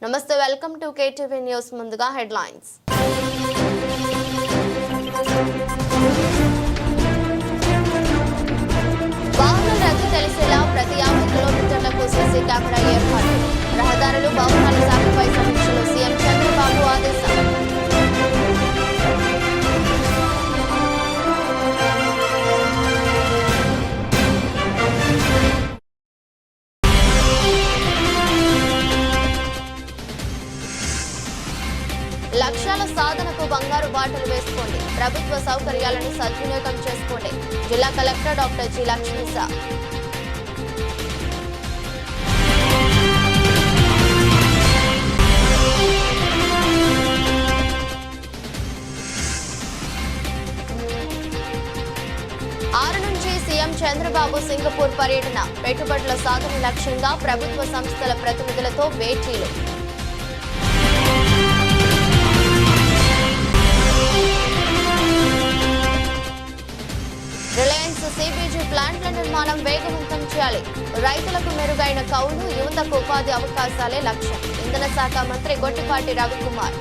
నమస్తే, welcome to KTV news. ముందుగా headlines. వాహనాల రద్దు తెలిసేలా ప్రతి 50 కిలోమీటర్లకు సీసీ కెమెరా ఏర్పాటు. రహదారులు వాహనాల శాఖపై సమీక్షలో సీఎం చంద్రబాబు ఆదేశం. లక్ష్యాల సాధనకు బంగారు బాటలు వేసుకోండి. ప్రభుత్వ సౌకర్యాలను సద్వినియోగం చేసుకోండి. జిల్లా కలెక్టర్ డాక్టర్ జి లక్ష్మీసా. ఆరు నుంచి సీఎం చంద్రబాబు సింగపూర్ పర్యటన. పెట్టుబడుల సాధన లక్ష్యంగా ప్రభుత్వ సంస్థల ప్రతినిధులతో భేటీలు. రిలయన్స్ సిబిజీ ప్లాంట్ల నిర్మాణం వేగవంతం చేయాలి. రైతులకు మెరుగైన కౌలు, యువతకు ఉపాధి అవకాశాలే లక్ష్యం. ఇంధన శాఖ మంత్రి గొట్టిపాటి రవికుమార్.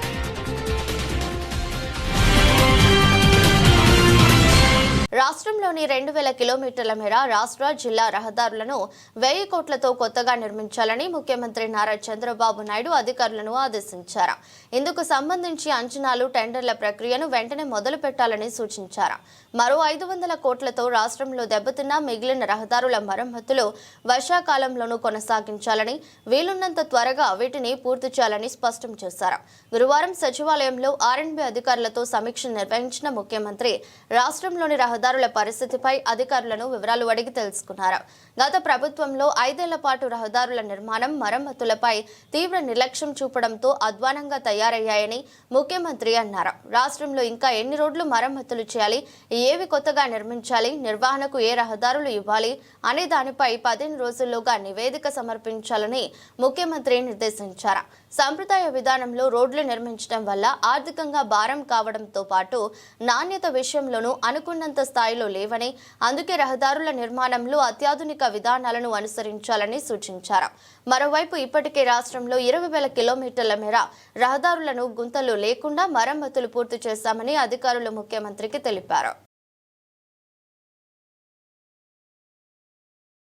రాష్ట్రంలోని 2000 కిలోమీటర్ల మేర రాష్ట్ర జిల్లా రహదారులను 1000 కోట్లతో కొత్తగా నిర్మించాలని ముఖ్యమంత్రి నారా చంద్రబాబు నాయుడు అధికారులను ఆదేశించారు. ఇందుకు సంబంధించి అంచనాలు, టెండర్ల ప్రక్రియను వెంటనే మొదలు పెట్టాలని సూచించారు. మరో 500 కోట్లతో రాష్ట్రంలో దెబ్బతిన్న మిగిలిన రహదారుల మరమ్మతులు వర్షాకాలంలోనూ కొనసాగించాలని, వీలున్నంత త్వరగా వీటిని పూర్తి చేయాలని స్పష్టం చేశారు. గురువారం సచివాలయంలో ఆర్ఎండ్బీ అధికారులతో సమీక్ష నిర్వహించిన ముఖ్యమంత్రి రాష్ట్రంలోని రహదారుల పరిస్థితిపై అధికారులను వివరాలు అడిగి తెలుసుకున్నారు. గత ప్రభుత్వంలో 5 ఏళ్ల పాటు రహదారుల నిర్మాణం, మరమ్మతులపై తీవ్ర నిర్లక్ష్యం చూపడంతో అధ్వానంగా తయారయ్యాయని ముఖ్యమంత్రి అన్నారు. రాష్ట్రంలో ఇంకా ఎన్ని రోడ్లు మరమ్మతులు చేయాలి, ఏవి కొత్తగా నిర్మించాలి, నిర్వహణకు ఏ రహదారులు ఇవ్వాలి అనే దానిపై 15 రోజుల్లోగా నివేదిక సమర్పించాలని ముఖ్యమంత్రి నిర్దేశించారు. సంప్రదాయ విధానంలో రోడ్లు నిర్మించడం వల్ల ఆర్థికంగా భారం కావడంతో పాటు నాణ్యత విషయంలోనూ అనుకున్నంత స్థాయిలో లేవని, అందుకే రహదారుల నిర్మాణంలో అత్యాధునిక విధానాలను అనుసరించాలని సూచించారు. మరోవైపు ఇప్పటికే రాష్ట్రంలో 20,000 కిలోమీటర్ల మేర రహదారులను గుంతలు లేకుండా మరమ్మతులు పూర్తి చేశామని అధికారులు ముఖ్యమంత్రికి తెలిపారు.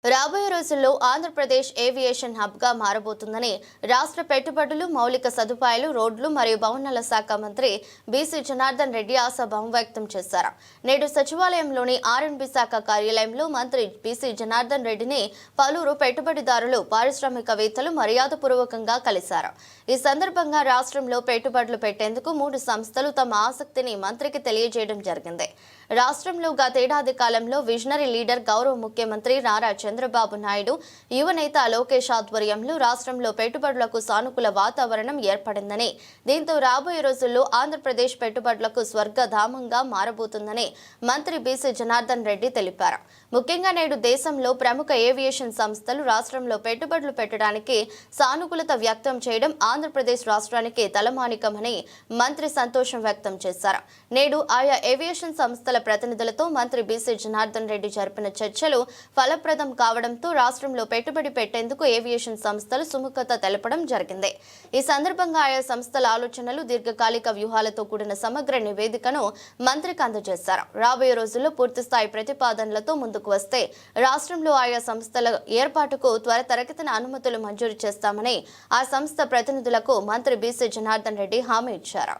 రాబోయే రోజుల్లో ఆంధ్రప్రదేశ్ ఏవియేషన్ హబ్గా మారబోతుందని రాష్ట్ర పెట్టుబడులు, మౌలిక సదుపాయాలు, రోడ్లు మరియు భవనాల శాఖ మంత్రి బీసీ జనార్దన్ రెడ్డి ఆశాభావం వ్యక్తం చేశారు. నేడు సచివాలయంలోని ఆర్ఎండ్బీ శాఖ కార్యాలయంలో మంత్రి బీసీ జనార్దన్ రెడ్డిని పలువురు పెట్టుబడిదారులు, పారిశ్రామికవేత్తలు మర్యాదపూర్వకంగా కలిశారు. ఈ సందర్భంగా రాష్ట్రంలో పెట్టుబడులు పెట్టేందుకు 3 సంస్థలు తమ ఆసక్తిని మంత్రికి తెలియజేయడం జరిగింది. రాష్ట్రంలో గతేడాది కాలంలో విజనరీ లీడర్, గౌరవ ముఖ్యమంత్రి నారా చంద్రబాబు నాయుడు, యువనేత లోకేష్ ఆధ్వర్యంలో రాష్ట్రంలో పెట్టుబడులకు సానుకూల వాతావరణం ఏర్పడిందని, దీంతో రాబోయే రోజుల్లో ఆంధ్రప్రదేశ్ పెట్టుబడులకు స్వర్గధామంగా మారబోతుందని మంత్రి బీసీ జనార్దన్ రెడ్డి తెలిపారు. ముఖ్యంగా నేడు దేశంలో ప్రముఖ ఏవియేషన్ సంస్థలు రాష్ట్రంలో పెట్టుబడులు పెట్టడానికి సానుకూలత వ్యక్తం చేయడం ఆంధ్రప్రదేశ్ రాష్ట్రానికి తలమానికమని మంత్రి సంతోషం వ్యక్తం చేశారు. నేడు ఆయా ఏవియేషన్ సంస్థల ప్రతినిధులతో మంత్రి బీసీ జనార్దన్ రెడ్డి జరిపిన చర్చలు ఫలప్రదం కావడంతో రాష్ట్రంలో పెట్టుబడి పెట్టేందుకు ఏవియేషన్ సంస్థలు సుముఖత తెలపడం జరిగింది. ఈ సందర్భంగా ఆయా సంస్థల ఆలోచనలు, దీర్ఘకాలిక వ్యూహాలతో కూడిన సమగ్ర నివేదికను మంత్రికి అందజేశారు. రాబోయే రోజుల్లో పూర్తిస్థాయి ప్రతిపాదనలతో ముందుకు వస్తే రాష్ట్రంలో ఆయా సంస్థల ఏర్పాటుకు త్వరితగతిన అనుమతులు మంజూరు చేస్తామని ఆ సంస్థ ప్రతినిధులకు మంత్రి బీసీ జనార్దన్ రెడ్డి హామీ ఇచ్చారు.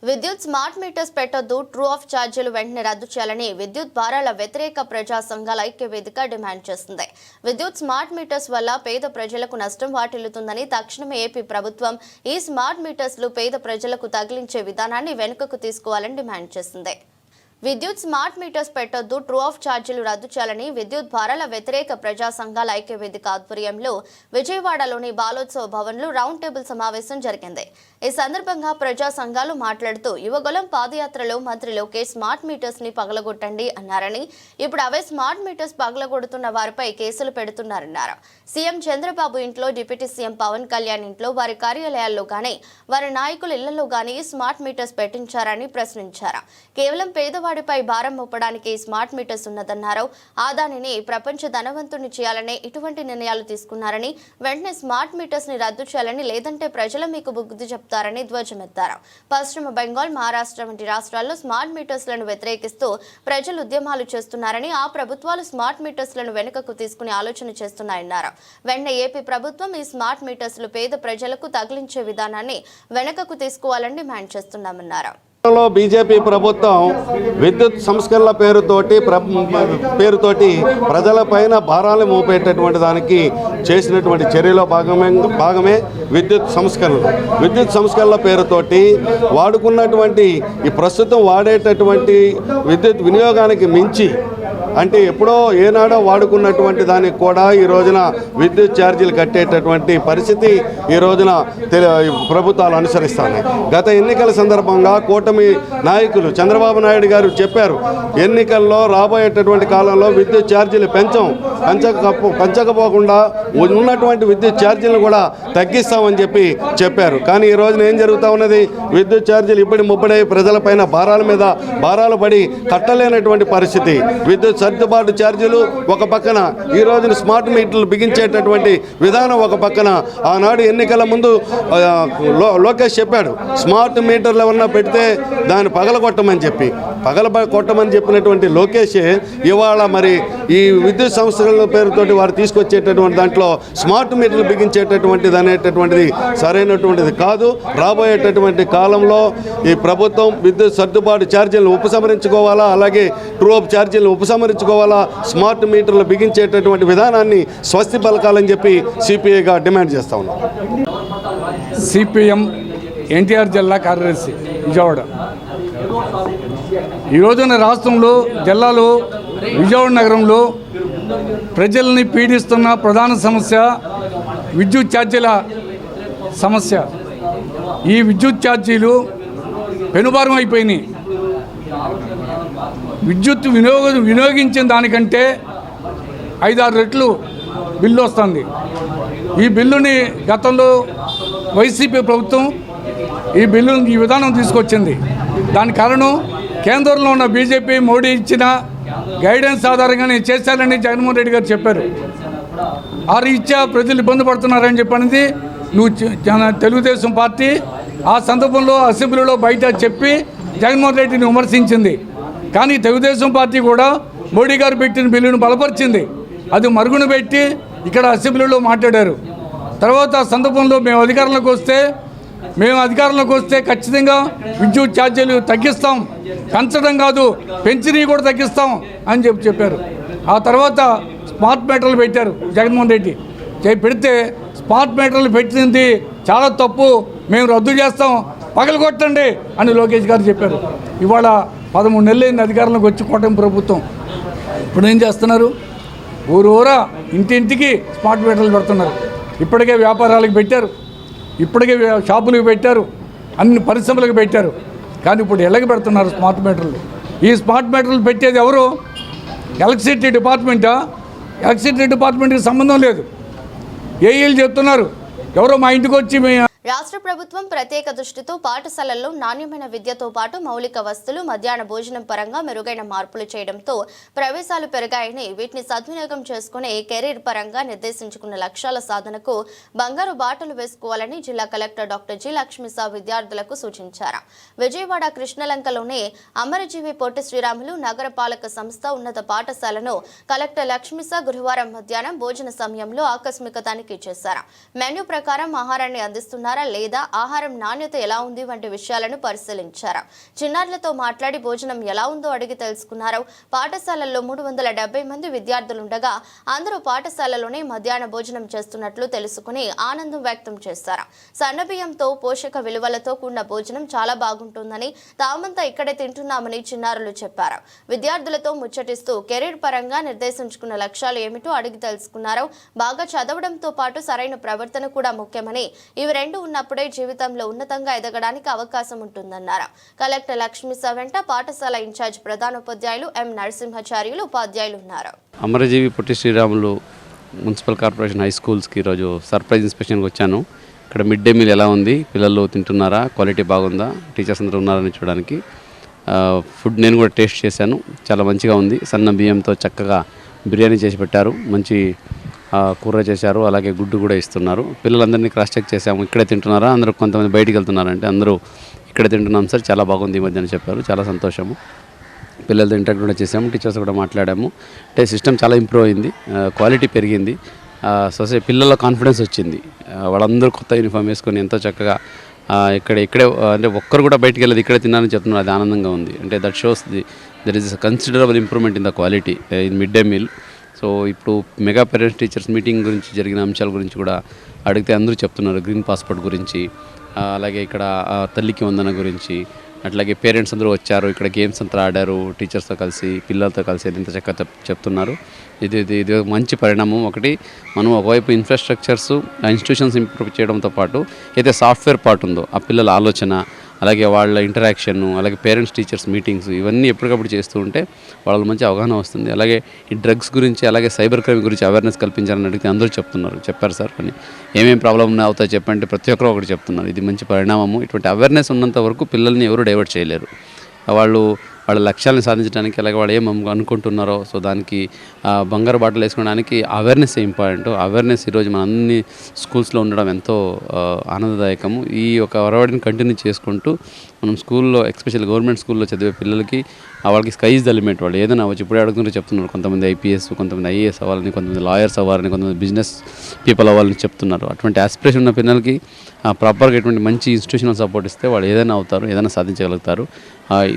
విద్యుత్ స్మార్ట్ మీటర్స్ పెట్టొద్దు, ట్రూ ఆఫ్ ఛార్జీలు వెంటనే రద్దు చేయాలని విద్యుత్ భారాల వ్యతిరేక ప్రజా సంఘాల ఐక్యవేదిక డిమాండ్ చేస్తుంది. విద్యుత్ స్మార్ట్ మీటర్స్ వల్ల పేద ప్రజలకు నష్టం వాటిల్లుతుందని, తక్షణమే ఏపీ ప్రభుత్వం ఈ స్మార్ట్ మీటర్స్లు పేద ప్రజలకు తగిలించే విధానాన్ని వెనుకకు తీసుకోవాలని డిమాండ్ చేస్తుంది. విద్యుత్ స్మార్ట్ మీటర్స్ పెట్టొద్దు, ట్రూ ఆఫ్ ఛార్జీలు రద్దు చేయాలని విద్యుత్ భారాల వ్యతిరేక ప్రజా సంఘాల ఐక్యవేదిక ఆధ్వర్యంలో విజయవాడలోని బాలోత్సవ భవన్లో రౌండ్ టేబుల్ సమావేశం జరిగింది. ఈ సందర్భంగా ప్రజా సంఘాలు మాట్లాడుతూ, యువగళం పాదయాత్రలో మంత్రి లోకేష్ స్మార్ట్ మీటర్స్ ని పగలగొట్టండి అన్నారని, ఇప్పుడు అవే స్మార్ట్ మీటర్స్ పగలగొడుతున్న వారిపై కేసులు పెడుతున్నారన్నారు. సీఎం చంద్రబాబు ఇంట్లో, డిప్యూటీ సీఎం పవన్ కళ్యాణ్ ఇంట్లో, వారి కార్యాలయాల్లో గానీ, వారి నాయకుల ఇళ్లలో గానీ స్మార్ట్ మీటర్స్ పెట్టించారని ప్రశ్నించారు. కేవలం పేదవాడి పేదవాడిపై భారం మోపడానికి స్మార్ట్ మీటర్స్ ఉన్నదన్నారు. ఆదానిని ప్రపంచ ధనవంతుని చేయాలనే ఇటువంటి నిర్ణయాలు తీసుకున్నారని, వెంటనే స్మార్ట్ మీటర్స్ ని రద్దు చేయాలని, లేదంటే ప్రజలు మీకు బుద్ధి చెప్తారని ధ్వజమెత్తారు. పశ్చిమ బెంగాల్, మహారాష్ట్ర వంటి రాష్ట్రాల్లో స్మార్ట్ మీటర్స్లను వ్యతిరేకిస్తూ ప్రజలు ఉద్యమాలు చేస్తున్నారని, ఆ ప్రభుత్వాలు స్మార్ట్ మీటర్స్లను వెనుకకు తీసుకునే ఆలోచన చేస్తున్నాయన్నారు. వెంటనే ఏపీ ప్రభుత్వం ఈ స్మార్ట్ మీటర్స్లు పేద ప్రజలకు తగిలించే విధానాన్ని వెనుకకు తీసుకోవాలని డిమాండ్ చేస్తున్నామన్నారు. బీజేపీ ప్రభుత్వం విద్యుత్ సంస్కరణల పేరుతోటి ప్రజలపైన భారాలు మోపేటటువంటి దానికి చేసినటువంటి చర్యలో భాగమే విద్యుత్ సంస్కరణల పేరుతోటి వాడుకున్నటువంటి ఈ ప్రస్తుతం వాడేటటువంటి విద్యుత్ వినియోగానికి మించి, అంటే ఎప్పుడో ఏనాడో వాడుకున్నటువంటి దానికి కూడా ఈ రోజున విద్యుత్ ఛార్జీలు కట్టేటటువంటి పరిస్థితి ఈ రోజున ప్రభుత్వాలు అనుసరిస్తున్నాయి. గత ఎన్నికల సందర్భంగా కూటమి నాయకులు చంద్రబాబు నాయుడు గారు చెప్పారు, ఎన్నికల్లో రాబోయేటటువంటి కాలంలో విద్యుత్ ఛార్జీలు పెంచకపోకుండా ఉన్నటువంటి విద్యుత్ ఛార్జీలను కూడా తగ్గిస్తామని చెప్పారు. కానీ ఈ రోజున ఏం జరుగుతూ ఉన్నది? విద్యుత్ ఛార్జీలు ఇప్పటి ముప్పడై ప్రజలపైన భారాలు పడి కట్టలేనటువంటి పరిస్థితి. విద్యుత్ సర్దుబాటు ఛార్జీలు ఒక పక్కన, ఈ రోజున స్మార్ట్ మీటర్లు బిగించేటటువంటి విధానం ఒక పక్కన. ఆనాడు ఎన్నికల ముందు లోకేష్ చెప్పాడు, స్మార్ట్ మీటర్లు ఏమన్నా పెడితే దాన్ని కొట్టమని చెప్పినటువంటి లోకేష్ ఇవాళ మరి ఈ విద్యుత్ సంస్థల పేరుతోటి వారు తీసుకొచ్చేటటువంటి దాంట్లో స్మార్ట్ మీటర్లు బిగించేటటువంటిది అనేటటువంటిది సరైనటువంటిది కాదు. రాబోయేటటువంటి కాలంలో ఈ ప్రభుత్వం విద్యుత్ సర్దుబాటు ఛార్జీలను ఉపసంహరించుకోవాలా, అలాగే ట్రూ అప్ ఛార్జీలను ఉపసంహరించుకోవాలా, స్మార్ట్ మీటర్లు బిగించేటటువంటి విధానాన్ని స్వస్తి పలకాలని చెప్పి సిపిఐగా డిమాండ్ చేస్తా ఉన్నాం. సిపిఎం ఎన్టీఆర్ జిల్లా కార్యదర్శి విజయవాడ. ఈ రోజున రాష్ట్రంలో జిల్లాలో విజయవాడ నగరంలో ప్రజల్ని పీడిస్తున్న ప్రధాన సమస్య విద్యుత్ ఛార్జీల సమస్య. ఈ విద్యుత్ ఛార్జీలు పెనుభారం అయిపోయినాయి. విద్యుత్ వినియోగించిన దానికంటే 5-6 రెట్లు బిల్లు వస్తుంది. ఈ బిల్లుని గతంలో వైసీపీ ప్రభుత్వం ఈ విధానం తీసుకొచ్చింది. దాని కారణం కేంద్రంలో ఉన్న బీజేపీ మోడీ ఇచ్చిన గైడెన్స్ ఆధారంగానే చేశారని జగన్మోహన్ రెడ్డి గారు చెప్పారు. ఆ రీత్యా ప్రజలు ఇబ్బంది పడుతున్నారని చెప్పనేది తెలుగుదేశం పార్టీ ఆ సందర్భంలో అసెంబ్లీలో బయట చెప్పి జగన్మోహన్ రెడ్డిని విమర్శించింది. కానీ తెలుగుదేశం పార్టీ కూడా మోడీ గారు పెట్టిన బిల్లును బలపరిచింది. అది మరుగున పెట్టి ఇక్కడ అసెంబ్లీలో మాట్లాడారు. తర్వాత సందర్భంలో మేము అధికారంలోకి వస్తే ఖచ్చితంగా విద్యుత్ ఛార్జీలు తగ్గిస్తాం, పెంచడం కాదు పెంచినవి కూడా తగ్గిస్తాం అని చెప్పారు. ఆ తర్వాత స్మార్ట్ మీటర్లు పెట్టారు జగన్మోహన్ రెడ్డి. పెడితే స్మార్ట్ మీటర్లు పెట్టింది చాలా తప్పు, మేము రద్దు చేస్తాం, పగలగొట్టండి అని లోకేష్ గారు చెప్పారు. ఇవాళ 13 నెలలైంది అధికారంలోకి వచ్చి కూటమి ప్రభుత్వం. ఇప్పుడు ఏం చేస్తున్నారు? ఊరూరా ఇంటింటికి స్మార్ట్ మీటర్లు పెడుతున్నారు. ఇప్పటికే వ్యాపారాలకు పెట్టారు, ఇప్పటికే షాపులకు పెట్టారు, అన్ని పరిశ్రమలకు పెట్టారు. కానీ ఇప్పుడు ఎలాగ పెడుతున్నారు స్మార్ట్ మీటర్లు? ఈ స్మార్ట్ మీటర్లు పెట్టేది ఎవరు? ఎలక్ట్రిసిటీ డిపార్ట్మెంటా? ఎలక్ట్రిసిటీ డిపార్ట్మెంట్కి సంబంధం లేదు. ఏఈలు చెప్తున్నారు, ఎవరో మా ఇంటికి వచ్చి రాష్ట్ర ప్రభుత్వం ప్రత్యేక దృష్టితో పాఠశాలల్లో నాణ్యమైన విద్యతో పాటు మౌలిక వస్తువులు, మధ్యాహ్న భోజనం పరంగా మెరుగైన మార్పులు చేయడంతో ప్రవేశాలు పెరిగాయని, వీటిని సద్వినియోగం చేసుకునే కెరీర్ పరంగా నిర్దేశించుకున్న లక్ష్యాల సాధనకు బంగారు బాటలు వేసుకోవాలని జిల్లా కలెక్టర్ డాక్టర్ జి లక్ష్మీసా విద్యార్థులకు సూచించారు. విజయవాడ కృష్ణలంకలోని అమరజీవి పొట్టి శ్రీరాములు నగరపాలక సంస్థ ఉన్నత పాఠశాలను కలెక్టర్ లక్ష్మీసా గురువారం మధ్యాహ్నం భోజన సమయంలో ఆకస్మిక తనిఖీ చేశారు. మెన్యూ ప్రకారం ఆహారాన్ని అందిస్తున్నారు లేదా, ఆహారం నాణ్యత ఎలా ఉంది వంటి విషయాలను పరిశీలించారు. చిన్నారులతో మాట్లాడి భోజనం ఎలా ఉందో అడిగి తెలుసుకున్నారు. పాఠశాలల్లో 370 మంది విద్యార్థులుండగా అందరూ పాఠశాలలోనే మధ్యాహ్న భోజనం చేస్తున్నట్లు తెలుసుకుని ఆనందం వ్యక్తం చేశారు. సన్నబియ్యంతో పోషక విలువలతో కూడిన భోజనం చాలా బాగుంటుందని, తామంతా ఇక్కడే తింటున్నామని చిన్నారులు చెప్పారు. విద్యార్థులతో ముచ్చటిస్తూ కెరీర్ పరంగా నిర్దేశించుకున్న లక్ష్యాలు ఏమిటో అడిగి తెలుసుకున్నారు. బాగా చదవడంతో పాటు సరైన ప్రవర్తన కూడా ముఖ్యమని, ఇవి రెండు ఉన్నప్పుడే జీవితంలో ఉన్నతంగా ఎదగడానికి అవకాశం ఉంటుందన్నారు. కలెక్టర్ లక్ష్మీసా వెంట పాఠశాల ఇన్ఛార్జ్ ప్రధానోపాధ్యాయులు ఎం నరసింహాచార్యులు ఉపాధ్యాయులు ఉన్నారు. అమరజీవి Potti Sriramulu municipal corporation high స్కూల్స్కి ఈరోజు సర్ప్రైజ్ ఇన్స్పెక్షన్కి వచ్చాను. ఇక్కడ మిడ్ డే మీల్ ఎలా ఉంది, పిల్లలు తింటున్నారా, క్వాలిటీ బాగుందా, టీచర్స్ అందరూ ఉన్నారని చూడడానికి. ఫుడ్ నేను కూడా టేస్ట్ చేశాను, చాలా మంచిగా ఉంది. సన్న బియ్యంతో చక్కగా బిర్యానీ చేసి పెట్టారు, మంచి కూర చేశారు, అలాగే గుడ్డు కూడా ఇస్తున్నారు. పిల్లలందరినీ క్రాస్ చెక్ చేసాము, ఇక్కడే తింటున్నారా, అందరూ కొంతమంది బయటికి వెళ్తున్నారంటే అందరూ ఇక్కడే తింటున్నాం సార్, చాలా బాగుంది ఈ మధ్యన చెప్పారు. చాలా సంతోషము. పిల్లలతో ఇంటరాక్ట్ కూడా చేసాము, టీచర్స్ కూడా మాట్లాడాము. అంటే సిస్టమ్ చాలా ఇంప్రూవ్ అయింది, క్వాలిటీ పెరిగింది, పిల్లల కాన్ఫిడెన్స్ వచ్చింది. వాళ్ళందరూ కొత్త యూనిఫామ్ వేసుకొని ఎంతో చక్కగా ఇక్కడే అంటే ఒక్కరు కూడా బయటికి వెళ్ళదు, ఇక్కడే తిన్నారని చెప్తున్నారు. అది ఆనందంగా ఉంది. అంటే that shows there is considerable improvement in the quality in mid day meal. So ఇప్పుడు మెగా పేరెంట్స్ టీచర్స్ మీటింగ్ గురించి జరిగిన అంశాల గురించి కూడా అడిగితే అందరూ చెప్తున్నారు. గ్రీన్ పాస్పోర్ట్ గురించి, అలాగే ఇక్కడ తల్లికి వందన గురించి, అట్లాగే పేరెంట్స్ అందరూ వచ్చారు, ఇక్కడ గేమ్స్ అంతా ఆడారు టీచర్స్తో కలిసి, పిల్లలతో కలిసి, ఇంత చక్కగా చెప్తున్నారు. ఇది మంచి పరిణామం. ఒకటి మనం ఒకవైపు ఇన్ఫ్రాస్ట్రక్చర్స్ ఇన్స్టిట్యూషన్స్ ఇంప్రూవ్ చేయడంతో పాటు అయితే సాఫ్ట్వేర్ పార్ట్ ఉందో ఆ పిల్లల ఆలోచన, అలాగే వాళ్ళ ఇంటరాక్షన్, అలాగే పేరెంట్స్ టీచర్స్ మీటింగ్స్, ఇవన్నీ ఎప్పటికప్పుడు చేస్తూ ఉంటే వాళ్ళకి మంచి అవగాహన వస్తుంది. అలాగే ఈ డ్రగ్స్ గురించి, అలాగే సైబర్ క్రైమ్ గురించి అవేర్నెస్ కల్పించాలని అడిగితే అందరూ చెప్పారు సార్. కానీ ఏమేమి ప్రాబ్లం అవుతాయో చెప్పంటే ప్రతి ఒక్కరు ఒకటి చెప్తున్నారు. ఇది మంచి పరిణామము. ఇటువంటి అవేర్నెస్ ఉన్నంత వరకు పిల్లల్ని ఎవరు డైవర్ట్ చేయలేరు. వాళ్ళ లక్ష్యాలను సాధించడానికి, అలాగే వాళ్ళు ఏం అనుకుంటున్నారో సో దానికి బంగారు బాటలు వేసుకోవడానికి అవేర్నెస్ ఇంపార్టెంట్. అవేర్నెస్ ఈరోజు మన అన్ని స్కూల్స్లో ఉండడం ఎంతో ఆనందదాయకము. ఈ ఒక ఒరవడిని కంటిన్యూ చేసుకుంటూ మనం స్కూల్లో, ఎస్పెషల్లీ గవర్నమెంట్ స్కూల్లో చదివే పిల్లలకి వాళ్ళకి స్కై ఇస్ ద లిమిట్. వాళ్ళు ఏదైనా అవ్వచ్చు. ఇప్పుడే అడుగుతుంటే చెప్తున్నారు, కొంతమంది ఐపీఎస్, కొంతమంది ఐఏఎస్ అవ్వాలని, కొంతమంది లాయర్స్ అవ్వాలని, కొంతమంది బిజినెస్ పీపుల్ అవ్వాలని చెప్తున్నారు. అటువంటి ఆస్పిరేషన్ ఉన్న పిల్లలకి ప్రాపర్గా ఎటువంటి మంచి ఇన్స్టిట్యూషనల్ సపోర్ట్ ఇస్తే వాళ్ళు ఏదైనా అవుతారు, ఏదైనా సాధించగలుగుతారు.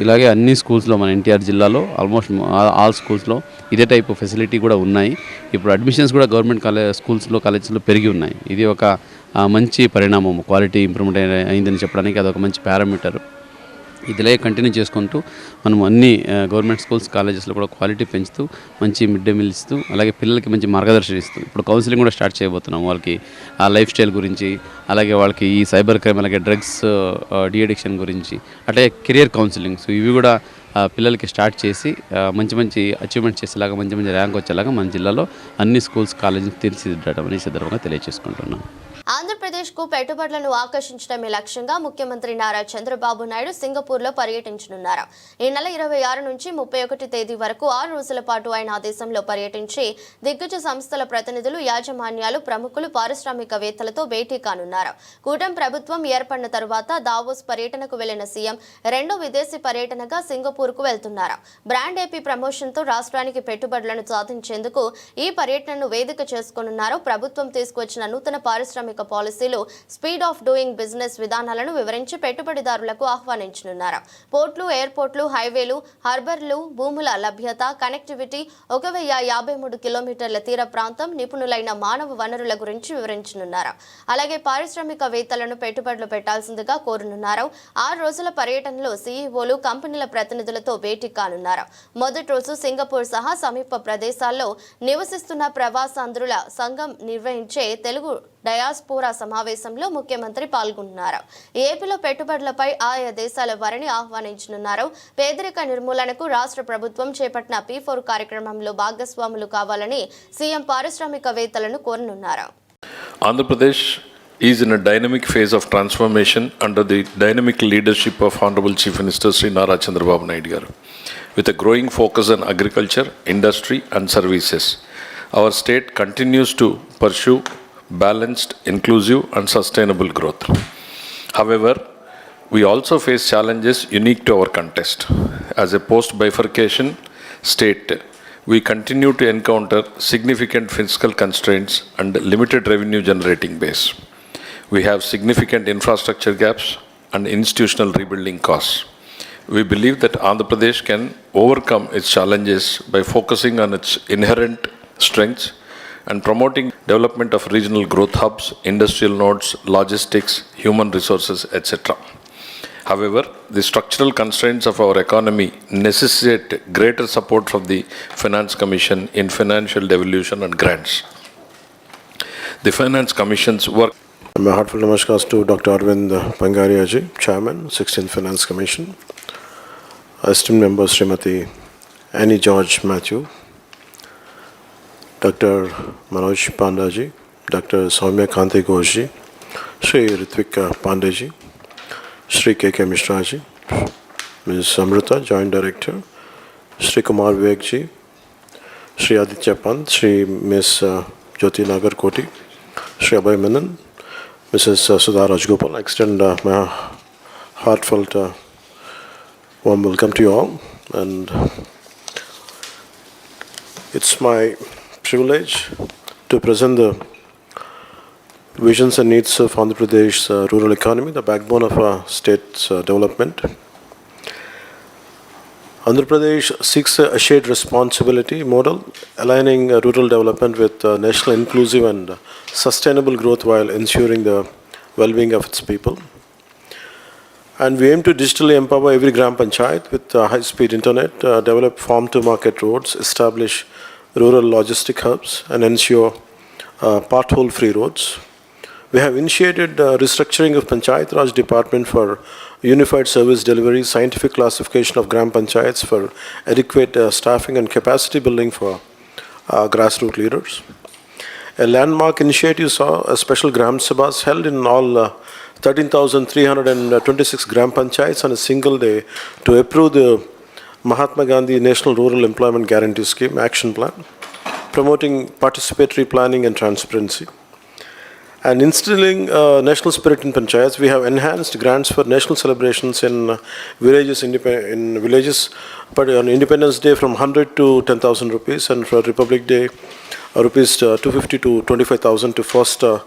ఇలాగే అన్ని స్కూల్స్లో, మన ఎన్టీఆర్ జిల్లాలో ఆల్మోస్ట్ ఆల్ స్కూల్స్లో ఇదే టైప్ ఫెసిలిటీ కూడా ఉన్నాయి. ఇప్పుడు అడ్మిషన్స్ కూడా గవర్నమెంట్ స్కూల్స్లో, కాలేజెస్లో పెరిగి ఉన్నాయి. ఇది ఒక మంచి పరిణామం. క్వాలిటీ ఇంప్రూవ్మెంట్ అయిందని చెప్పడానికి అదొక మంచి పారామీటర్. ఇదిలే కంటిన్యూ చేసుకుంటూ మనం అన్ని గవర్నమెంట్ స్కూల్స్, కాలేజెస్లో కూడా క్వాలిటీ పెంచుతూ, మంచి మిడ్ డే మీల్ ఇస్తూ, అలాగే పిల్లలకి మంచి మార్గదర్శనం ఇస్తూ ఇప్పుడు కౌన్సిలింగ్ కూడా స్టార్ట్ చేయబోతున్నాం. వాళ్ళకి ఆ లైఫ్ స్టైల్ గురించి, అలాగే వాళ్ళకి ఈ సైబర్ క్రైమ్, అలాగే డ్రగ్స్ డీఅడిక్షన్ గురించి, అట్లాగే కెరియర్ కౌన్సిలింగ్స్, ఇవి కూడా పిల్లలకి స్టార్ట్ చేసి మంచి అచీవ్మెంట్స్ చేసేలాగా, మంచి ర్యాంక్ వచ్చేలాగా మన జిల్లాలో అన్ని స్కూల్స్, కాలేజెస్ తీర్చిదిద్దడం అని సందర్భంగా తెలియజేసుకుంటున్నాం. ఆంధ్రప్రదేశ్కు పెట్టుబడులను ఆకర్షించడమే లక్ష్యంగా ముఖ్యమంత్రి నారా చంద్రబాబు నాయుడు సింగపూర్లో పర్యటించనున్నారు. ఈ నెల 26 నుంచి 31 తేదీ వరకు 6 రోజుల పాటు ఆయన ఆ దేశంలో పర్యటించి దిగ్గజ సంస్థల ప్రతినిధులు, యాజమాన్యాలు, ప్రముఖులు, పారిశ్రామికవేత్తలతో భేటీ కానున్నారు. కూటమి ప్రభుత్వం ఏర్పడిన తరువాత దావోస్ పర్యటనకు వెళ్లిన సీఎం రెండో విదేశీ పర్యటనగా సింగపూర్కు వెళ్తున్నారు. బ్రాండ్ ఏపీ ప్రమోషన్తో రాష్ట్రానికి పెట్టుబడులను సాధించేందుకు ఈ పర్యటనను వేదిక చేసుకోనున్నారు. ప్రభుత్వం తీసుకువచ్చిన నూతన పారిశ్రామిక పాలసీలు, స్పీడ్ ఆఫ్ డూయింగ్ బిజినెస్ విధానాలను వివరించి పెట్టుబడిదారులకు ఆహ్వానించనున్నారు. పోర్టులు, ఎయిర్పోర్టులు, హైవేలు, హార్బర్లు, భూముల లభ్యత, కనెక్టివిటీ, 1053 కిలోమీటర్ల తీర ప్రాంతం, నిపుణులైన మానవ వనరుల గురించి వివరించనున్నారు. అలాగే పారిశ్రామికవేత్తలను పెట్టుబడులు పెట్టాల్సిందిగా కోరనున్నారు. 6 రోజుల పర్యటనలో సీఈఓలు, కంపెనీల ప్రతినిధులతో భేటీ కానున్నారు. మొదటి రోజు సింగపూర్ సహా సమీప ప్రదేశాల్లో నివసిస్తున్న ప్రవాసాంధ్రుల సంఘం నిర్వహించే తెలుగు డయాస్పోరా సమావేశంలో ముఖ్యమంత్రి పాల్గొన్నారు. ఏపీలో పెట్టుబడులపై ఆయా దేశాల వారిని ఆహ్వానించనున్నారు. పేదరిక నిర్మూలనకు రాష్ట్ర ప్రభుత్వం చేపట్టిన P4 కార్యక్రమంలో భాగస్వాములు కావాలని CM పారిశ్రామికవేత్తలను కోరనున్నారు. Andhra is in a dynamic phase of transformation under the dynamic leadership of Honorable Chief Minister Sri Nara Chandrababu Naidu garu. With a growing focus on agriculture, industry and services, our state continues to pursue balanced, inclusive and sustainable growth. However, we also face challenges unique to our context. As a post-bifurcation state, we continue to encounter significant fiscal constraints and limited revenue generating base. We have significant infrastructure gaps and institutional rebuilding costs. We believe that Andhra Pradesh can overcome its challenges by focusing on its inherent strengths and promoting development of regional growth hubs, industrial nodes, logistics, human resources, etc. However, the structural constraints of our economy necessitate greater support from the Finance Commission in financial devolution and grants. The Finance Commission's work. My heartfelt namaskars to Dr. Arvind Pangaria ji, Chairman, 16th Finance Commission, esteemed members Srimati Annie George Matthew, Dr. Manoj Pandaji, Dr. Soumya Kanti Ghosh, Sri Ritvik Pandey ji, Sri K.K. Mishra ji, Ms. Amrita, Joint Director, Shri Kumar Vivekji, Shri Aditya Pant, Shri Ms. Jyoti Nagarkoti, Shri Abhay Menon, Mrs. Sudha Rajgopal. I extend my heartfelt warm welcome to you all, and it's my privilege to present the visions and needs of Andhra Pradesh rural economy, the backbone of our state's development. Andhra Pradesh seeks a shared responsibility model, aligning rural development with national inclusive and sustainable growth while ensuring the well-being of its people. And we aim to digitally empower every Gram Panchayat with high-speed internet, develop farm-to-market roads, establish rural logistic hubs, and ensure pothole-free roads. We have initiated restructuring of Panchayat Raj Department for unified service delivery, scientific classification of Gram Panchayats for adequate staffing and capacity building for grassroots leaders. A landmark initiative saw a special Gram Sabhas held in all 13,326 Gram Panchayats on a single day to approve the Mahatma Gandhi National Rural Employment Guarantee Scheme Action Plan, promoting participatory planning and transparency. And instilling national spirit in panchayats, we have enhanced grants for national celebrations in villages, but on Independence Day from 100 to 10,000 rupees, and for Republic Day, rupees 250 to 25,000 to foster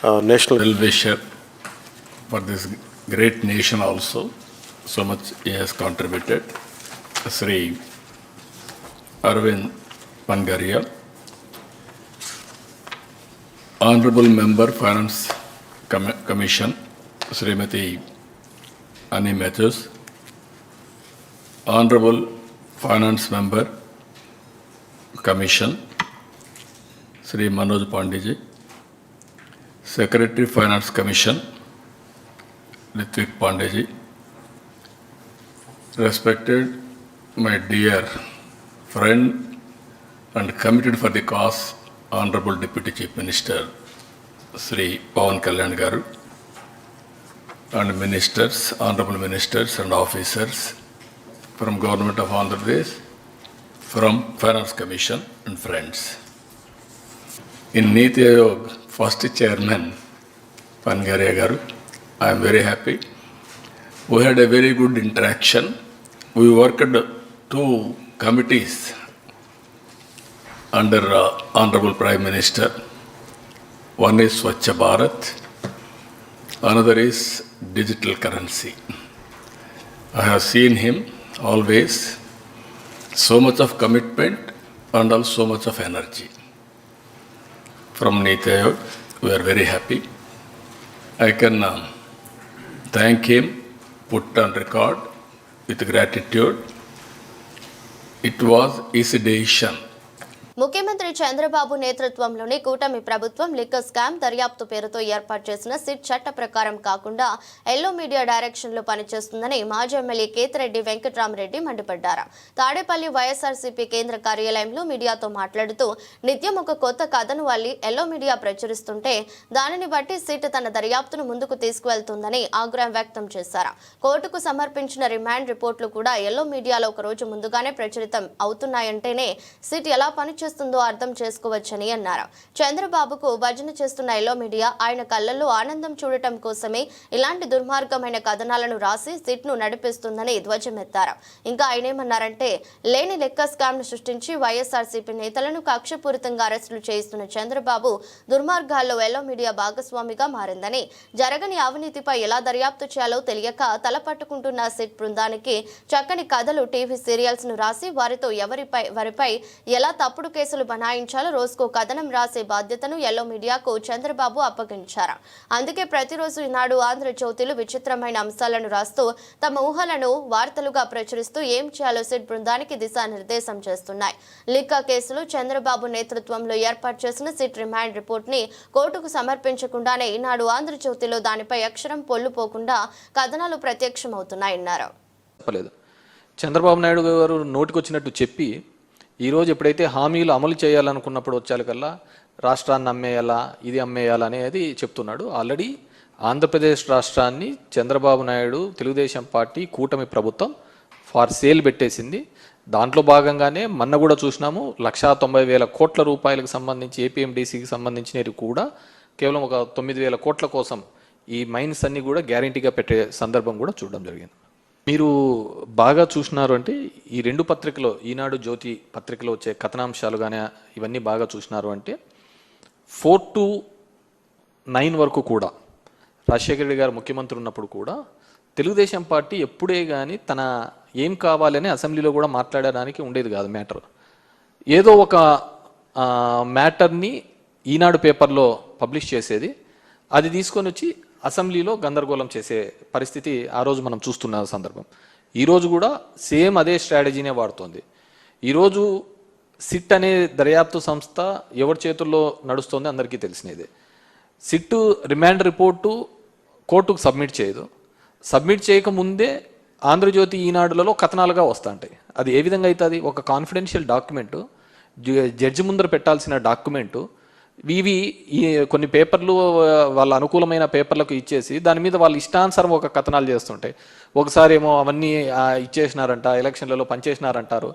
national Well-wisher for this great nation also. So much he has contributed. Sri Arvind Pangaria, Honorable Member Finance Commission, Srimati Annie Matthews, Honorable Finance Member Commission, Sri Manoj Pandiji, Secretary Finance Commission, Ritvik Pandiji, respected my dear friend and committed for the cause, Honorable Deputy Chief Minister, Sri Pawan Kalyan Garu, and ministers, honorable ministers and officers from Government of Andhra Pradesh, from Finance Commission and friends. In Niti Aayog, first chairman, Pangaria Garu, I am very happy. We had a very good interaction. We worked 2 committees under Honorable Prime Minister. One is Swachh Bharat, another is digital currency. I have seen him always, so much of commitment and also so much of energy. From Niti Aayog, we are very happy. I can thank him, put on record with gratitude. It was his decision. ముఖ్యమంత్రి చంద్రబాబు నేతృత్వంలోని కూటమి ప్రభుత్వం liquor scam దర్యాప్తు పేరుతో ఏర్పాటు చేసిన SIT చట్ట ప్రకారం కాకుండా ఎల్లో మీడియా డైరెక్షన్లో పనిచేస్తుందని మాజీ ఎమ్మెల్యే కేతిరెడ్డి వెంకట్రామరెడ్డి మండిపడ్డారు. తాడేపల్లి వైఎస్ఆర్సీపీ కేంద్ర కార్యాలయంలో మీడియాతో మాట్లాడుతూ నిత్యం ఒక కొత్త కథను వల్లి ఎల్లో మీడియా ప్రచురిస్తుంటే దానిని బట్టి సిట్ తన దర్యాప్తును ముందుకు తీసుకువెళ్తుందని ఆగ్రహం వ్యక్తం చేశారు. కోర్టుకు సమర్పించిన రిమాండ్ రిపోర్టులు కూడా ఎల్లో మీడియాలో ఒక రోజు ముందుగానే ప్రచురితం అవుతున్నాయంటేనే సిట్ ఎలా పనిచేస్తుందో అర్థం చేసుకోవచ్చని అన్నారు. చంద్రబాబుకు భజన చేస్తున్న ఎల్లో మీడియా ఆయన కళ్ళల్లో ఆనందం చూడటం కోసమే ఇలాంటి దుర్మార్గమైన కథనాలను రాసి సిట్ ను నడిపిస్తుందని ధ్వజమెత్తారు. ఇంకా ఆయనేమన్నారంటే లేని లెక్క స్కామ్ ను సృష్టించి వైఎస్ఆర్సీపీ నేతలను కక్షపూరితంగా అరెస్టులు చేయిస్తున్న చంద్రబాబు దుర్మార్గాల్లో ఎల్లో మీడియా భాగస్వామిగా మారిందని, జరగని అవినీతిపై ఎలా దర్యాప్తు చేయాలో తెలియక తలపట్టుకుంటున్న సిట్ బృందానికి చక్కని కథలు, టీవీ సీరియల్స్ ను రాసి వారితో వారిపై ఎలా తప్పుడు కేసులు బనాయించాలో రోజుకో కథనం రాసే బాధ్యతను ఎల్లో మీడియాకు చంద్రబాబు అప్పగించారు. అందుకే ప్రతిరోజు ఈనాడు, ఆంధ్రజ్యోతిలు విచిత్రమైన అంశాలను రాస్తూ తమ ఊహలను వార్తలుగా ప్రచురిస్తూ ఏం చేయాలో సిట్ బృందానికి దిశానిర్దేశం చేస్తున్నాయి. లిక్కర్ కేసులో చంద్రబాబు నేతృత్వంలో ఏర్పాటు చేసిన సిట్ రిమాండ్ రిపోర్ట్ ని కోర్టుకు సమర్పించకుండానే ఈనాడు, ఆంధ్రజ్యోతిలో దానిపై అక్షరం పొల్లుపోకుండా కథనాలు ప్రత్యక్షమవుతున్నాయన్నారు. చంద్రబాబు నాయుడు గారు నోటికొచ్చినట్టు చెప్పి ఈరోజు ఎప్పుడైతే హామీలు అమలు చేయాలనుకున్నప్పుడు వచ్చేకల్లా రాష్ట్రాన్ని అమ్మేయాలా, ఇది అమ్మేయాలా అనేది చెప్తున్నాడు. ఆల్రెడీ ఆంధ్రప్రదేశ్ రాష్ట్రాన్ని చంద్రబాబు నాయుడు, తెలుగుదేశం పార్టీ, కూటమి ప్రభుత్వం ఫార్ సేల్ పెట్టేసింది. దాంట్లో భాగంగానే మొన్న కూడా చూసినాము 1,90,000 కోట్ల రూపాయలకు సంబంధించి ఏపీఎండిసికి సంబంధించినవి కూడా కేవలం ఒక 9,000 కోట్ల కోసం ఈ మైన్స్ అన్ని కూడా గ్యారంటీగా పెట్టే సందర్భం కూడా చూడడం జరిగింది. మీరు బాగా చూసినారు అంటే ఈ రెండు పత్రికలో, ఈనాడు జ్యోతి పత్రికలో వచ్చే కథనాంశాలు కానీ ఇవన్నీ బాగా చూసినారు అంటే 4 to 9 వరకు కూడా రాజశేఖర రెడ్డి గారు ముఖ్యమంత్రి ఉన్నప్పుడు కూడా తెలుగుదేశం పార్టీ ఎప్పుడే కానీ తన ఏం కావాలని అసెంబ్లీలో కూడా మాట్లాడడానికి ఉండేది కాదు మ్యాటర్. ఏదో ఒక మ్యాటర్ని ఈనాడు పేపర్లో పబ్లిష్ చేసేది, అది తీసుకొని వచ్చి అసెంబ్లీలో గందరగోళం చేసే పరిస్థితి ఆ రోజు మనం చూస్తున్న సందర్భం. ఈరోజు కూడా సేమ్ అదే స్ట్రాటజీనే వాడుతోంది. ఈరోజు సిట్ అనే దర్యాప్తు సంస్థ ఎవరి చేతుల్లో నడుస్తోంది అందరికీ తెలిసినదే. సిట్ రిమాండ్ రిపోర్టు కోర్టుకు సబ్మిట్ చేయదు. సబ్మిట్ చేయకముందే ఆంధ్రజ్యోతి ఈనాడులలో కథనాలుగా వస్తుంటాయి. అది ఏ విధంగా అవుతుంది? ఒక కాన్ఫిడెన్షియల్ డాక్యుమెంటు, జడ్జి ముందర పెట్టాల్సిన డాక్యుమెంటు, ఇవి కొన్ని పేపర్లు వాళ్ళ అనుకూలమైన పేపర్లకు ఇచ్చేసి దాని మీద వాళ్ళు ఇష్టానుసారం ఒక కథనాలు చేస్తుంటాయి. ఒకసారి ఏమో అవన్నీ ఇచ్చేసినారంట, ఎలక్షన్లలో పనిచేసినారంటారు,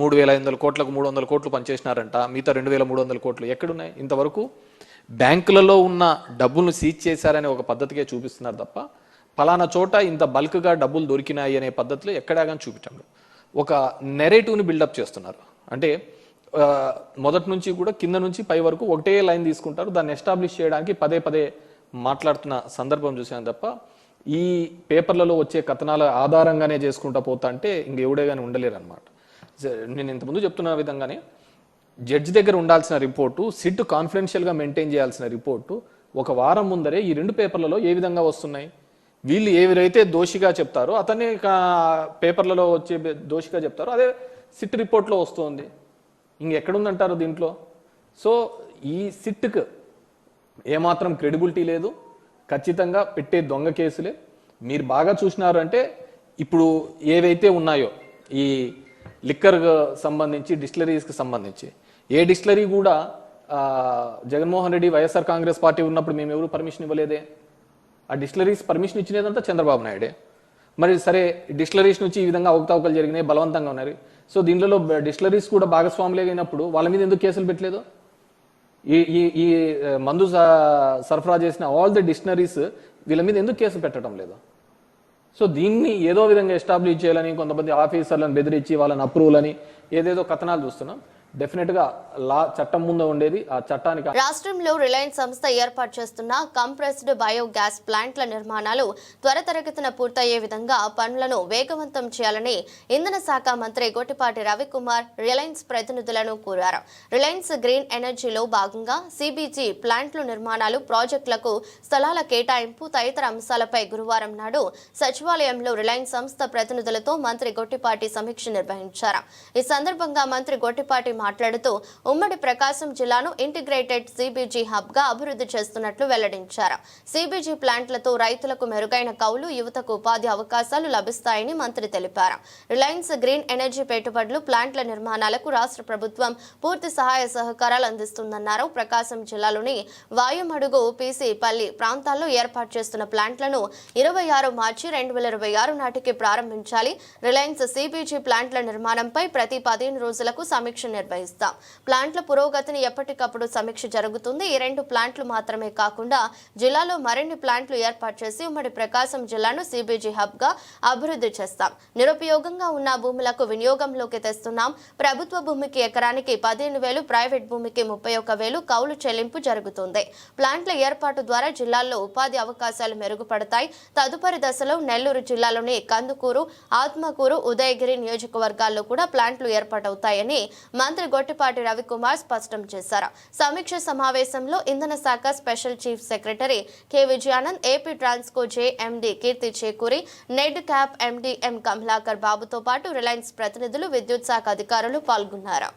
3,500 కోట్లకు 300 కోట్లు పనిచేసినారంట, మిగతా 2,300 కోట్లు ఎక్కడున్నాయి? ఇంతవరకు బ్యాంకులలో ఉన్న డబ్బులను సీజ్ చేశారనే ఒక పద్ధతికే చూపిస్తున్నారు తప్ప ఫలానా చోట ఇంత బల్క్గా డబ్బులు దొరికినాయి అనే పద్ధతిలో ఎక్కడా కానీ చూపించండి. ఒక నెరేటివ్ని బిల్డప్ చేస్తున్నారు. అంటే మొదటి నుంచి కూడా కింద నుంచి పై వరకు ఒకటే లైన్ తీసుకుంటారు, దాన్ని ఎస్టాబ్లిష్ చేయడానికి పదే పదే మాట్లాడుతున్న సందర్భం చూసాను తప్ప ఈ పేపర్లలో వచ్చే కథనాల ఆధారంగానే చేసుకుంటా పోతా అంటే ఇంకెవడే కానీ ఉండలేరు అనమాట. నేను ఇంతకుముందు చెప్తున్న విధంగానే జడ్జి దగ్గర ఉండాల్సిన రిపోర్టు, సిట్ కాన్ఫిడెన్షియల్గా మెయింటైన్ చేయాల్సిన రిపోర్టు ఒక వారం ముందరే ఈ రెండు పేపర్లలో ఏ విధంగా వస్తున్నాయి? వీళ్ళు ఎవరైతే దోషిగా చెప్తారో అతన్ని పేపర్లలో వచ్చే దోషిగా చెప్తారో అదే సిట్ రిపోర్ట్లో వస్తుంది. ఇంకెక్కడుందంటారు దీంట్లో? సో ఈ సిట్కి ఏమాత్రం క్రెడిబిలిటీ లేదు. ఖచ్చితంగా పెట్టే దొంగ కేసులే. మీరు బాగా చూసినారు అంటే ఇప్పుడు ఏవైతే ఉన్నాయో ఈ లిక్కర్ సంబంధించి, డిస్టిలరీస్కి సంబంధించి ఏ డిస్టిలరీ కూడా జగన్మోహన్ రెడ్డి వైఎస్ఆర్ కాంగ్రెస్ పార్టీ ఉన్నప్పుడు మేము ఎవరు పర్మిషన్ ఇవ్వలేదే. ఆ డిస్టిలరీస్ పర్మిషన్ ఇచ్చినదంతా చంద్రబాబు నాయుడే. మరి సరే, డిస్టిలరీస్ నుంచి ఈ విధంగా అవకతవకలు జరిగినాయి, బలవంతంగా ఉన్నారు. సో దీనిలో డిస్టిలరీస్ కూడా భాగస్వాములే అయినప్పుడు వాళ్ళ మీద ఎందుకు కేసులు పెట్టలేదు? ఈ మందు సరఫరా చేసిన ఆల్ ది డిస్టిలరీస్ వీళ్ళ మీద ఎందుకు కేసు పెట్టడం లేదు? సో దీన్ని ఏదో విధంగా ఎస్టాబ్లిష్ చేయాలని కొంతమంది ఆఫీసర్లను బెదిరించి వాళ్ళని అప్రూవల్ అని ఏదేదో కథనాలు చూస్తున్నాం. డెఫినెట్గా చట్టం ముందు ఉండేది ఆ చట్టానికి. రాష్ట్రంలో రిలయన్స్ సంస్థ ఏర్పాటు చేస్తున్న కంప్రెస్డ్ బయోగ్యాస్ ప్లాంట్ల నిర్మాణాలు త్వరితగతిన పూర్తయ్యే విధంగా పనులను వేగవంతం చేయాలని ఇంధన శాఖ మంత్రి గొట్టిపాటి రవికుమార్ రిలయన్స్ ప్రతినిధులను కోరారు. రిలయన్స్ గ్రీన్ ఎనర్జీలో భాగంగా సిబిజీ ప్లాంట్ల నిర్మాణాలు, ప్రాజెక్టులకు స్థలాల కేటాయింపు తదితర అంశాలపై గురువారం నాడు సచివాలయంలో రిలయన్స్ సంస్థ ప్రతినిధులతో మంత్రి గొట్టిపాటి సమీక్ష నిర్వహించారు. ఈ సందర్భంగా మంత్రి గొట్టిపాటి మాట్లాడుతూ ఉమ్మడి ప్రకాశం జిల్లాను ఇంటిగ్రేటెడ్ సిబిజీ హబ్ గా అభివృద్ధి చేస్తున్నట్లు వెల్లడించారు. సిబిజీ ప్లాంట్లతో రైతులకు మెరుగైన కౌలు, యువతకు ఉపాధి అవకాశాలు లభిస్తాయని మంత్రి తెలిపారు. రిలయన్స్ గ్రీన్ ఎనర్జీ పెట్టుబడులు, ప్లాంట్ల నిర్మాణాలకు రాష్ట్ర ప్రభుత్వం పూర్తి సహాయ సహకారాలు అందిస్తుందన్నారు. ప్రకాశం జిల్లాలోని వాయుమడుగు, పీసీ పల్లి ప్రాంతాల్లో ఏర్పాటు చేస్తున్న ప్లాంట్లను 26 మార్చి 2026 నాటికి ప్రారంభించాలి. రిలయన్స్ సిబిజీ ప్లాంట్ల నిర్మాణంపై ప్రతి 15 రోజులకు సమీక్ష నిర్వహిస్తాం. ప్లాంట్ల పురోగతిని ఎప్పటికప్పుడు సమీక్ష జరుగుతుంది. ఈ 2 ప్లాంట్లు మాత్రమే కాకుండా జిల్లాలో మరిన్ని ప్లాంట్లు ఏర్పాటు చేసి ఉమ్మడి ప్రకాశం జిల్లాను సిబిజీ హబ్ గా అభివృద్ధి చేస్తాం. నిరుపయోగంగా ఉన్న భూములకు వినియోగంలోకి తెస్తున్నాం. ప్రభుత్వ భూమికి ఎకరానికి 15,000, ప్రైవేట్ భూమికి 31,000 కౌలు చెల్లింపు జరుగుతుంది. ప్లాంట్ల ఏర్పాటు ద్వారా జిల్లాల్లో ఉపాధి అవకాశాలు మెరుగుపడతాయి. తదుపరి దశలో నెల్లూరు జిల్లాలోని కందుకూరు, ఆత్మకూరు, ఉదయగిరి నియోజకవర్గాల్లో కూడా ప్లాంట్లు ఏర్పాటవుతాయని మంత్రి గొట్టిపాటి రవికుమార్ స్పష్టం చేశారు. సమీక్ష సమావేశంలో ఇంధన శాఖ special chief secretary K Vijayanand, AP Transco JMD Keerthi Chekuri, NEDCAP MD M Kamalakar బాబుతో పాటు రిలయన్స్ ప్రతినిధులు, విద్యుత్ శాఖ అధికారులు పాల్గొన్నారు.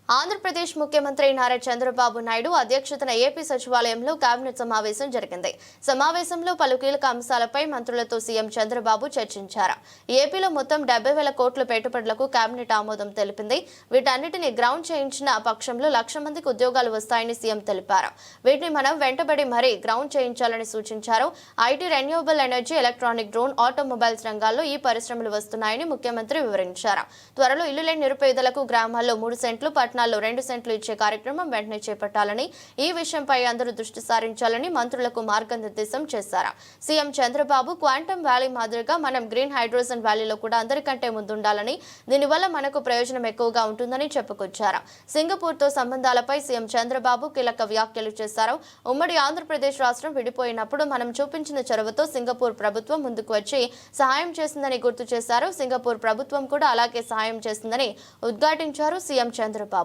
ఆంధ్రప్రదేశ్ ముఖ్యమంత్రి నారా చంద్రబాబు నాయుడు అధ్యక్షతన ఏపీ సచివాలయంలో కేబినెట్ సమావేశం జరిగింది. సమావేశంలో పలు కీలక అంశాలపై మంత్రులతో సీఎం చంద్రబాబు చర్చించారు. ఏపీలో మొత్తం 70,000 కోట్ల పెట్టుబడులకు కేబినెట్ ఆమోదం తెలిపింది. వీటన్నిటిని గ్రౌండ్ చేయించిన పక్షంలో 1,00,000 మందికి ఉద్యోగాలు వస్తాయని సీఎం తెలిపారు. వీటిని మనం వెంటబడి మరీ గ్రౌండ్ చేయించాలని సూచించారు. IT, renewable energy, electronic, drone, automobiles రంగాల్లో ఈ పరిశ్రమలు వస్తున్నాయని ముఖ్యమంత్రి వివరించారు. త్వరలో ఇల్లు లేని నిరుపేదలకు గ్రామాల్లో 3 సెంట్లు, పట్టణాల్లో 2 సెంట్లు ఇచ్చే కార్యక్రమం వెంటనే చేపట్టాలని, ఈ విషయంపై అందరూ దృష్టి సారించాలని మంత్రులకు మార్గనిర్దేశం చేశారు. సీఎం చంద్రబాబు క్వాంటమ్ వ్యాలీ మాదిరిగా మనం గ్రీన్ హైడ్రోజన్ వ్యాలీలో కూడా అందరికంటే ముందుండాలని, దీనివల్ల మనకు ప్రయోజనం ఎక్కువగా ఉంటుందని చెప్పుకొచ్చారు. సింగపూర్తో సంబంధాలపై సీఎం చంద్రబాబు కీలక వ్యాఖ్యలు చేశారు. ఉమ్మడి ఆంధ్రప్రదేశ్ రాష్ట్రం విడిపోయినప్పుడు మనం చూపించిన చొరవతో సింగపూర్ ప్రభుత్వం ముందుకు వచ్చి సహాయం చేసిందని గుర్తు చేశారు. సింగపూర్ ప్రభుత్వం కూడా అలాగే సహాయం చేసిందని ఉద్ఘాటించారు సీఎం చంద్రబాబు.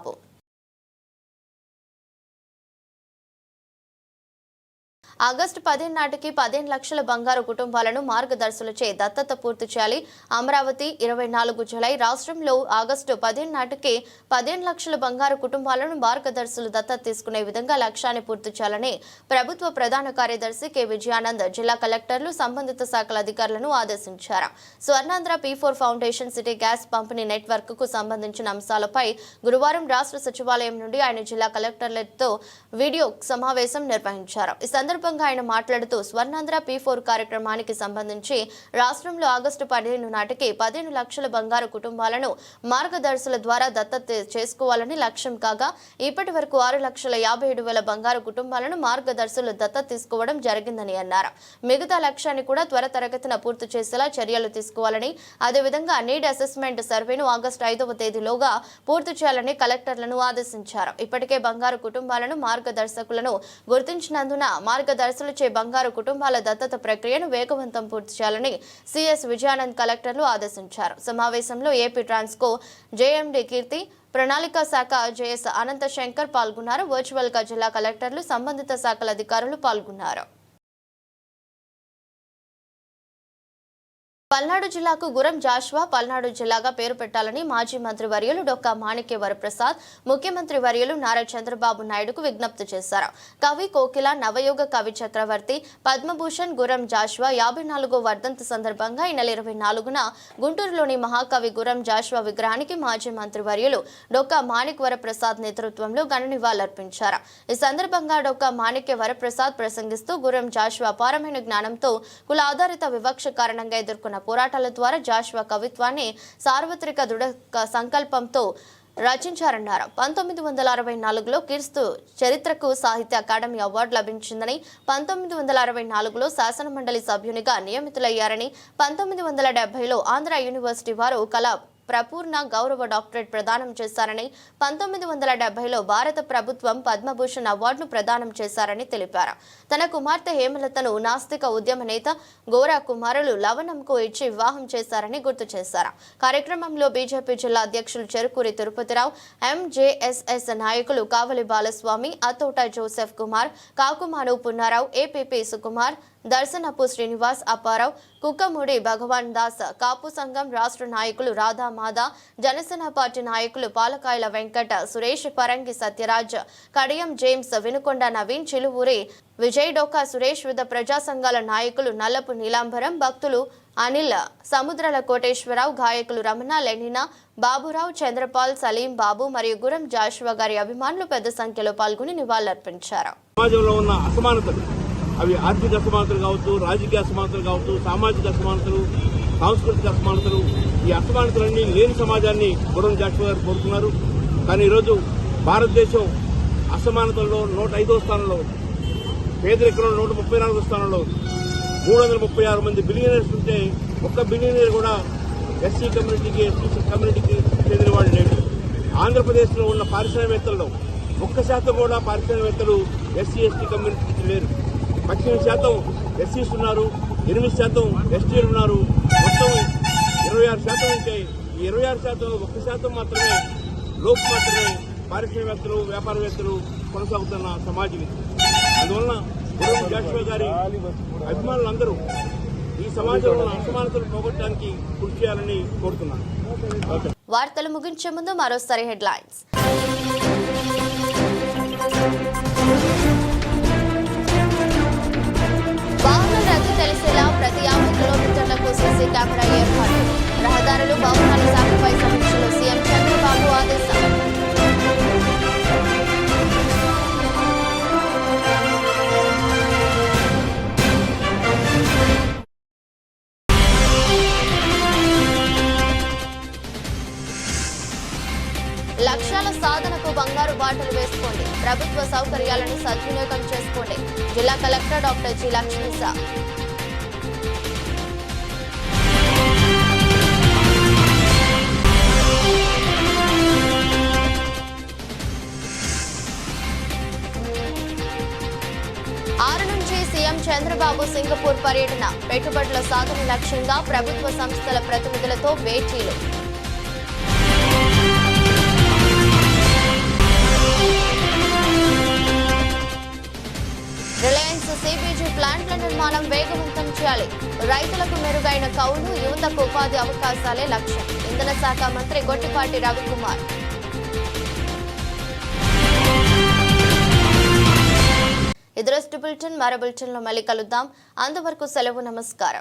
ఆగస్టు 15 నాటికి 15 లక్షల బంగారు కుటుంబాలను మార్గదర్శులచే దత్తత పూర్తి చేయాలి. అమరావతి 24 జూలై. రాష్ట్రంలో ఆగస్టు 15 నాటికి 15 లక్షల బంగారు కుటుంబాలను మార్గదర్శులు దత్తత తీసుకునే విధంగా లక్ష్యాన్ని పూర్తి చేయాలని ప్రభుత్వ ప్రధాన కార్యదర్శి కె విజయానంద్ జిల్లా కలెక్టర్లు, సంబంధిత శాఖల అధికారులను ఆదేశించారు. Swarnandhra P4 foundation city gas పంపిణీ నెట్వర్క్ కు సంబంధించిన అంశాలపై గురువారం రాష్ట్ర సచివాలయం నుండి ఆయన జిల్లా కలెక్టర్లతో వీడియో సమావేశం నిర్వహించారు. ఈ సందర్భంగా ఆయన మాట్లాడుతూ స్వర్ణాంధ్ర P4 కార్యక్రమానికి సంబంధించి రాష్ట్రంలో ఆగస్టు 15 నాటికి 15 లక్షల బంగారు కుటుంబాలను మార్గదర్శుల ద్వారా దత్తత చేసుకోవాలని లక్ష్యం కాగా, ఇప్పటి వరకు 6,57,000 బంగారు కుటుంబాలను మార్గదర్శులు దత్తత తీసుకోవడం జరిగిందని అన్నారు. మిగతా లక్ష్యాన్ని కూడా త్వరితగతిన పూర్తి చేసేలా చర్యలు తీసుకోవాలని, అదేవిధంగా నీడ్ అసెస్మెంట్ సర్వేను ఆగస్టు 5వ తేదీలోగా పూర్తి చేయాలని కలెక్టర్లను ఆదేశించారు. ఇప్పటికే బంగారు కుటుంబాలను మార్గదర్శకులను గుర్తించినందున మార్గదర్శులచే బంగారు కుటుంబాల దత్తత ప్రక్రియను వేగవంతం పూర్తి చేయాలని సిఎస్ విజయానంద్ కలెక్టర్లు ఆదేశించారు. సమావేశంలో ఏపీ ట్రాన్స్కో జేఎండీ కీర్తి, ప్రణాళిక శాఖ జేఎస్ అనంత శంకర్ పాల్గొన్నారు. వర్చువల్ గా జిల్లా కలెక్టర్లు, సంబంధిత శాఖల అధికారులు పాల్గొన్నారు. పల్నాడు జిల్లాకు గురం జాషువా పల్నాడు జిల్లాగా పేరు పెట్టాలని మాజీ మంత్రి వర్యులు డొక్కా మాణిక్య వరప్రసాద్ ముఖ్యమంత్రి వర్యులు నారా చంద్రబాబు నాయుడుకు విజ్ఞప్తి చేశారు. కవి కోకిల, నవయుగ కవి చక్రవర్తి పద్మభూషణ్ గురం జాషువా 54వ వర్ధంతి సందర్భంగా ఈ నెల 24న గుంటూరులోని మహాకవి గురం జాషువా విగ్రహానికి మాజీ మంత్రి వర్యులు డొక్కా మాణిక్య వరప్రసాద్ నేతృత్వంలో ఘన నివాళులర్పించారు. ఈ సందర్భంగా డొక్కా మాణిక్య వరప్రసాద్ ప్రసంగిస్తూ గురం జాషువా అపారమైన జ్ఞానంతో కుల ఆధారిత వివక్ష కారణంగా ఎదుర్కొన్న పోరాటాల ద్వారా జాషువా కవిత్వాన్ని సార్వత్రిక దృఢ సంకల్పంతో రచించారన్నారు. 1964లో క్రీస్తు చరిత్రకు సాహిత్య అకాడమీ అవార్డు లభించిందని, 1964లో శాసనమండలి సభ్యునిగా నియమితులయ్యారని, 1970లో ఆంధ్ర యూనివర్సిటీ వారు కళా ప్రపూర్ణ గౌరవ డాక్టరేట్ ప్రదానం చేశారని, 1970లో భారత ప్రభుత్వం పద్మభూషణ్ అవార్డును ప్రదానం చేశారని తెలిపారు. తన కుమార్తె హేమలతను నాస్తిక ఉద్యమ నేత గోరా కుమారులు లవణంకు ఇచ్చి వివాహం చేశారని గుర్తు చేశారు. కార్యక్రమంలో బీజేపీ జిల్లా అధ్యక్షులు చెరుకూరి తిరుపతిరావు, ఎంజేఎస్ఎస్ నాయకులు కావలి బాలస్వామి, అతోట జోసెఫ్ కుమార్, కాకుమాను పున్నారావు, ఏపీపీ సుకుమార్, దర్శనపు శ్రీనివాస్, అప్పారావు, కుక్కమూడి భగవాన్ దాస్, కాపు సంఘం రాష్ట్ర నాయకులు రాధా మాదా, జనసేన పార్టీ నాయకులు పాలకాయల వెంకట, సురేష్, పరంగి సత్యరాజ్, కడియం జేమ్స్, వినుకొండ నవీన్, చిలువూరి విజయ్, డొక్కా సురేష్, వివిధ ప్రజా సంఘాల నాయకులు నల్లపు నీలాంబరం, భక్తులు అనిల్, సముద్రాల కోటేశ్వరరావు, గాయకులు రమణ, లెనినా, బాబురావు, చంద్రపాల్, సలీం బాబు మరియు గురం జాషువా గారి అభిమానులు పెద్ద సంఖ్యలో పాల్గొని నివాళులర్పించారు. సమాజంలో ఉన్న అసమానతలు, అవి ఆర్థిక అసమానతలు కావచ్చు, రాజకీయ అసమానతలు కావచ్చు, సామాజిక అసమానతలు, సాంస్కృతిక అసమానతలు, ఈ అసమానతలన్నీ లేని సమాజాన్ని గురం జాషువా గారు కోరుతున్నారు. కానీ ఈరోజు భారతదేశం అసమానతల్లో 105వ స్థానంలో ఉంది, పేదరికంలో 134వ స్థానంలో ఉంది. 336 మంది బిలియనర్స్ ఉంటే ఒక్క బిలియనర్ కూడా ఎస్సీ కమ్యూనిటీకి, ఎస్టీ కమ్యూనిటీకి చెందిన వాళ్ళు లేడు. ఆంధ్రప్రదేశ్లో ఉన్న పారిశ్రామికవేత్తల్లో 1% కూడా పారిశ్రామికవేత్తలు ఎస్సీ ఎస్టీ కమ్యూనిటీకి లేరు. 18% ఎస్సీస్ ఉన్నారు, 8% ఎస్టీలు ఉన్నారు. మొత్తం 26% ఉంటే ఈ 26% 1% మాత్రమే లోపు మాత్రమే పారిశ్రామికవేత్తలు, వ్యాపారవేత్తలు కొనసాగుతున్న సమాజం ఇది. అందువలన గురం జాషువా గారి అభిమానులందరూ ఈ సమాజంలో అసమానతలు పోగొట్టడానికి కృషి చేయాలని కోరుతున్నాను. వార్తలు ముగించే ముందు మరోసారి హెడ్లైన్స్. వాహనం రద్దు తెలిసేలా ప్రతి 50 కిలోమీటర్లకు సీసీ కెమెరా ఏర్పాటు. రహదారులు వాహనాల శాఖపై సమీక్షలో సీఎం చంద్రబాబు ఆదేశం. లక్ష్యాల సాధనకు బంగారు బాటలు వేసుకోండి. ప్రభుత్వ సౌకర్యాలను సద్వినియోగం చేసుకోండి. జిల్లా కలెక్టర్ డాక్టర్ జి లక్ష్మీసా. నుంచి సీఎం చంద్రబాబు సింగపూర్ పర్యటన. పెట్టుబడుల సాధన లక్ష్యంగా ప్రభుత్వ సంస్థల ప్రతినిధులతో భేటీలు. రిలయన్స్ సిబిజీ ప్లాంట్ల నిర్మాణం వేగవంతం చేయాలి. రైతులకు మెరుగైన కౌలు, యువతకు ఉపాధి అవకాశాలే లక్ష్యం. ఇంధన శాఖ మంత్రి గొట్టిపాటి రవికుమార్. ఇది రోజు బులెటిన్. మరో బులెటిన్లో మళ్ళీ కలుద్దాం. అంతవరకు సెలవు. నమస్కారం.